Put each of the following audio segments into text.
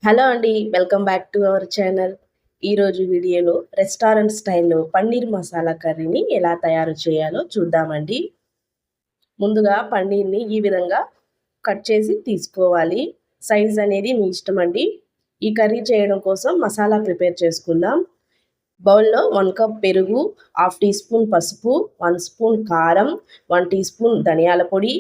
Hello అండి, welcome back to our channel. ఈరోజు వీడియోలో రెస్టారెంట్ స్టైల్లో పన్నీర్ మసాలా కర్రీని ఎలా తయారు చేయాలో చూద్దామండి. ముందుగా పన్నీర్ని ఈ విధంగా కట్ చేసి తీసుకోవాలి. సైజ్ అనేది మీ ఇష్టం అండి. ఈ కర్రీ చేయడం కోసం మసాలా ప్రిపేర్ చేసుకుందాం. బౌల్లో 1 కప్ పెరుగు, హాఫ్ టీ స్పూన్ పసుపు, 1 స్పూన్ కారం, 1 టీ స్పూన్ ధనియాల పొడి,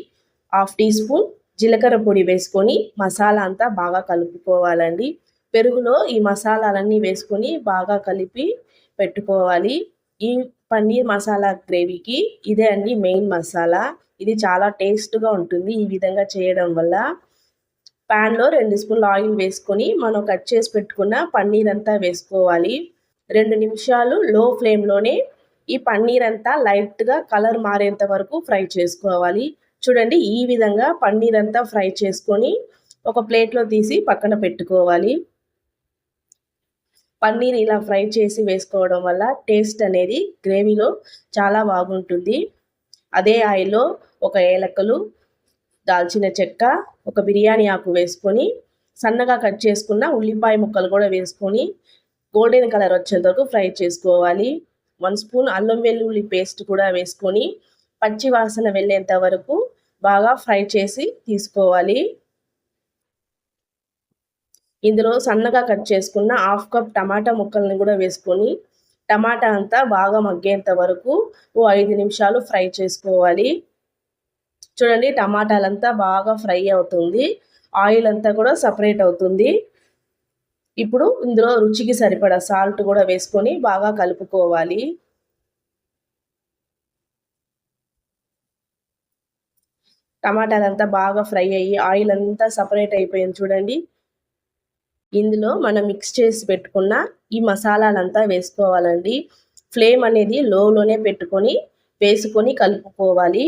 హాఫ్ టీ స్పూన్ జీలకర్ర పొడి వేసుకొని మసాలా అంతా బాగా కలుపుకోవాలండి. పెరుగులో ఈ మసాలాలన్నీ వేసుకొని బాగా కలిపి పెట్టుకోవాలి. ఈ పన్నీర్ మసాలా గ్రేవీకి ఇదే అండి మెయిన్ మసాలా. ఇది చాలా టేస్ట్గా ఉంటుంది ఈ విధంగా చేయడం వల్ల. ప్యాన్లో 2 స్పూన్ల ఆయిల్ వేసుకొని మనం కట్ చేసి పెట్టుకున్న పన్నీర్ అంతా వేసుకోవాలి. 2 నిమిషాలు లో ఫ్లేమ్లోనే ఈ పన్నీర్ అంతా లైట్గా కలర్ మారేంత వరకు ఫ్రై చేసుకోవాలి. చూడండి, ఈ విధంగా పన్నీర్ అంతా ఫ్రై చేసుకొని ఒక ప్లేట్లో తీసి పక్కన పెట్టుకోవాలి. పన్నీర్ ఇలా ఫ్రై చేసి వేసుకోవడం వల్ల టేస్ట్ అనేది గ్రేవీలో చాలా బాగుంటుంది. అదే ఆయిల్లో ఒక ఏలక్కలు, దాల్చిన చెక్క, ఒక బిర్యానీ ఆకు వేసుకొని సన్నగా కట్ చేసుకున్న ఉల్లిపాయ ముక్కలు కూడా వేసుకొని గోల్డెన్ కలర్ వచ్చేంత వరకు ఫ్రై చేసుకోవాలి. 1 స్పూన్ అల్లం వెల్లుల్లి పేస్ట్ కూడా వేసుకొని పచ్చి వాసన వెళ్ళేంత వరకు బాగా ఫ్రై చేసి తీసుకోవాలి. ఇందులో సన్నగా కట్ చేసుకున్న హాఫ్ కప్ టమాటా ముక్కల్ని కూడా వేసుకొని టమాటా అంతా బాగా మగ్గేంత వరకు 5 నిమిషాలు ఫ్రై చేసుకోవాలి. చూడండి, టమాటాలంతా బాగా ఫ్రై అవుతుంది, ఆయిల్ అంతా కూడా సపరేట్ అవుతుంది. ఇప్పుడు ఇందులో రుచికి సరిపడా సాల్ట్ కూడా వేసుకొని బాగా కలుపుకోవాలి. టమాటాలంతా బాగా ఫ్రై అయ్యి ఆయిల్ అంతా సపరేట్ అయిపోయింది చూడండి. ఇందులో మనం మిక్స్ చేసి పెట్టుకున్న ఈ మసాలాలంతా వేసుకోవాలండి. ఫ్లేమ్ అనేది లోలోనే పెట్టుకొని వేసుకొని కలుపుకోవాలి,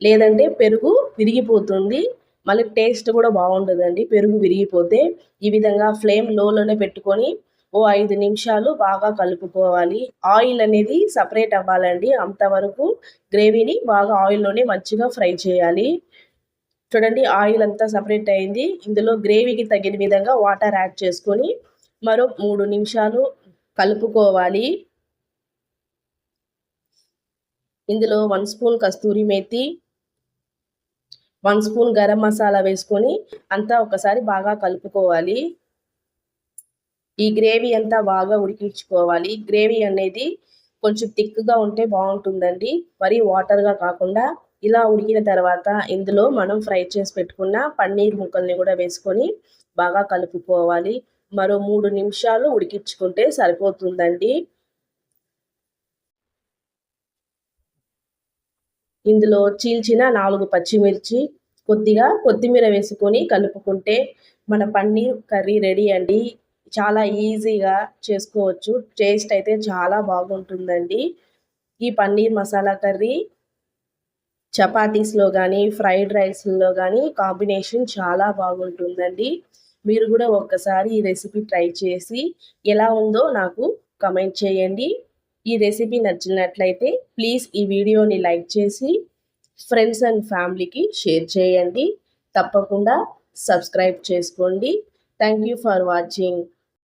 లేదంటే పెరుగు విరిగిపోతుంది, మళ్ళీ టేస్ట్ కూడా బాగుండదండి పెరుగు విరిగిపోతే. ఈ విధంగా ఫ్లేమ్ లోలోనే పెట్టుకొని 5 నిమిషాలు బాగా కలుపుకోవాలి. ఆయిల్ అనేది సపరేట్ అవ్వాలండి, అంతవరకు గ్రేవీని బాగా ఆయిల్లోనే మంచిగా ఫ్రై చేయాలి. చూడండి, ఆయిల్ అంతా సపరేట్ అయింది. ఇందులో గ్రేవీకి తగిన విధంగా వాటర్ యాడ్ చేసుకొని మరో 3 నిమిషాలు కలుపుకోవాలి. ఇందులో 1 స్పూన్ కస్తూరి మేతి, 1 స్పూన్ గరం మసాలా వేసుకొని అంతా ఒకసారి బాగా కలుపుకోవాలి. ఈ గ్రేవీ అంతా బాగా ఉడికించుకోవాలి. గ్రేవీ అనేది కొంచెం థిక్గా ఉంటే బాగుంటుందండి, మరీ వాటర్గా కాకుండా. ఇలా ఉడికిన తర్వాత ఇందులో మనం ఫ్రై చేసి పెట్టుకున్న పన్నీర్ ముక్కల్ని కూడా వేసుకొని బాగా కలుపుకోవాలి. మరో 3 నిమిషాలు ఉడికించుకుంటే సరిపోతుందండి. ఇందులో చీల్చిన 4 పచ్చిమిర్చి, కొద్దిగా కొత్తిమీర వేసుకొని కలుపుకుంటే మన పన్నీర్ కర్రీ రెడీ అండి. చాలా ఈజీగా చేసుకోవచ్చు, టేస్ట్ అయితే చాలా బాగుంటుందండి. ఈ పన్నీర్ మసాలా కర్రీ చపాతీస్లో కానీ ఫ్రైడ్ రైస్లో కానీ కాంబినేషన్ చాలా బాగుంటుందండి. మీరు కూడా ఒక్కసారి ఈ రెసిపీ ట్రై చేసి ఎలా ఉందో నాకు కమెంట్ చేయండి. ఈ రెసిపీ నచ్చినట్లయితే ప్లీజ్ ఈ వీడియోని లైక్ చేసి ఫ్రెండ్స్ అండ్ ఫ్యామిలీకి షేర్ చేయండి. తప్పకుండా సబ్స్క్రైబ్ చేసుకోండి. Thank you for watching.